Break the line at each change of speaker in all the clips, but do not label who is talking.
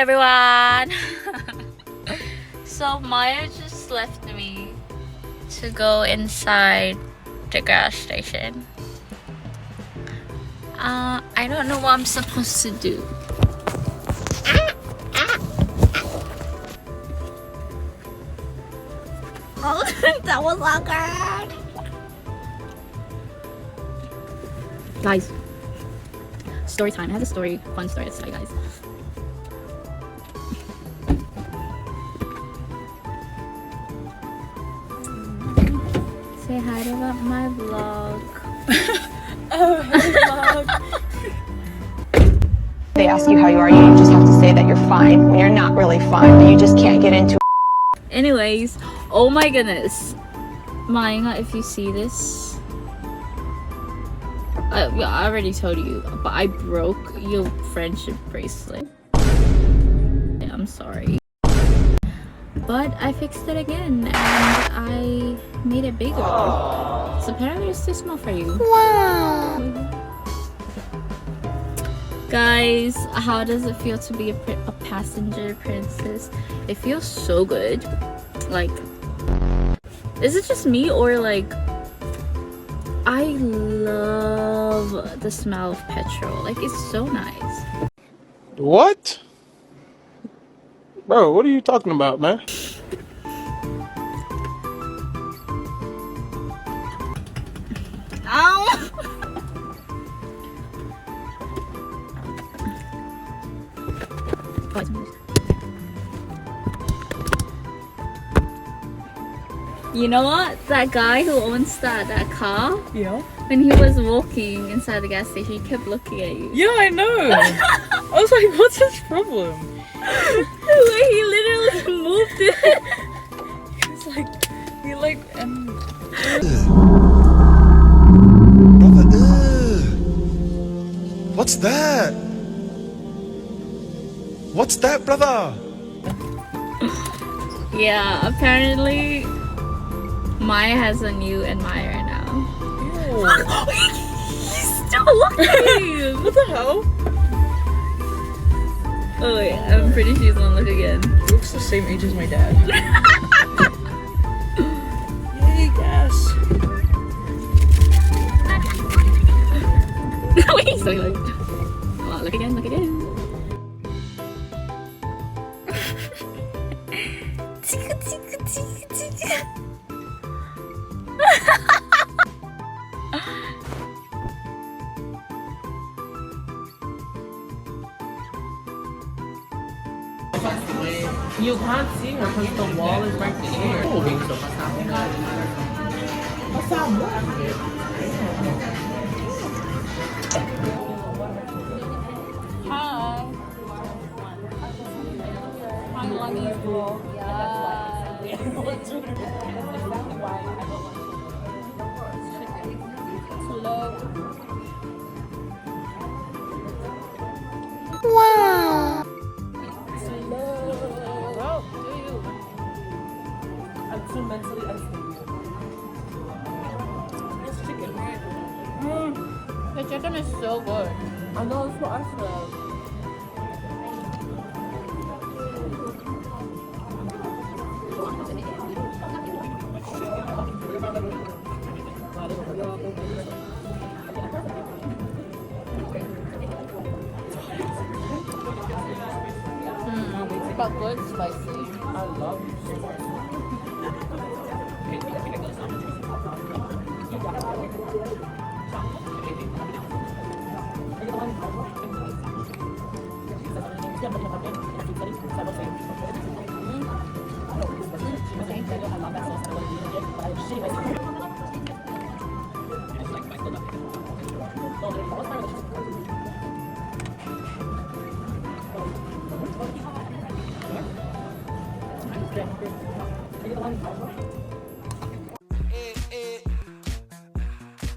everyone. So Maya just left me to go inside the gas station. I don't know what I'm supposed to do. Oh, that was awkward. Guys, story time. I have a fun story to tell you guys. Say hi to my vlog. Oh, hey vlog.
They ask you how you are, you just have to say that you're fine when you're not really fine, but you just can't get into.
Anyways, oh my goodness, Maya, if you see this, I already told you, but I broke your friendship bracelet. I'm sorry. But I fixed it again and I made it bigger. So apparently it's too small for you. Wow. Guys, how does it feel to be a passenger princess? It feels so good. Like, is it just me or like, I love the smell of petrol. Like, it's so nice.
What? Bro, what are you talking about, man?
Ow! You know what? That guy who owns that car?
Yeah.
When he was walking inside the gas station, he kept looking at you.
Yeah, I know. I was like, what's his problem?
Where he literally moved it.
It's like, he like,
Brother, what's that? What's that, brother?
Yeah, apparently Maya has a new admirer now. He's still looking!
what the hell?
Oh wait, I'm pretty sure he's gonna look again.
He looks the same age as my dad. Yay, gas.
Wait, so he looked. Oh, look again, look again.
You can't see her because the wall is right there.
Hi. How long is it?
Wow.
I'm too mentally unstable.
It's chicken, right? The chicken is so good.
I know it's what I said.
But good spicy.
I love you so much.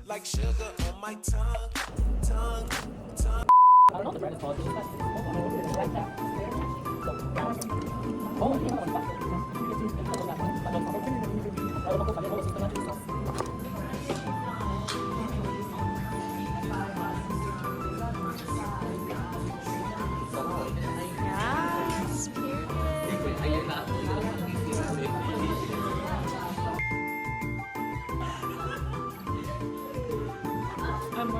Like sugar on my tongue.
I don't know what the brand is called. It's like that. Ele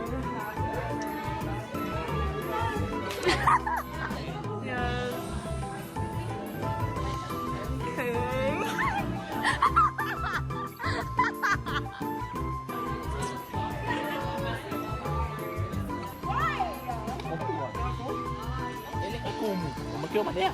é como? Como que eu mandei?